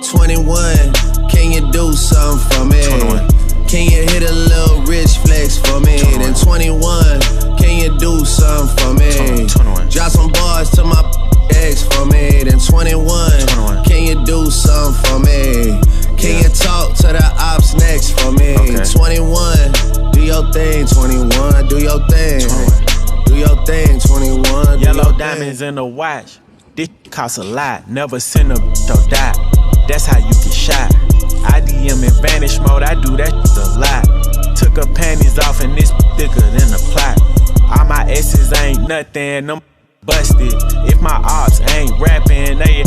21, can you do something for me? 21. Can you hit a little rich flex for me? 21. Then 21, can you do something for me? 21. Drop some bars to my ex for me. Then 21, 21. can you do something for me? Can you talk to the ops next for me? Okay. 21, do your thing. 21, do your thing. 21. Do your thing. 21. Yellow diamonds in the watch. This costs a lot. Never send a or die. That's how you get shot. IDM in vanish mode. I do that a lot. Took her panties off and this thicker than a plot. All my S's ain't nothing. Them busted. If my ops ain't rapping, they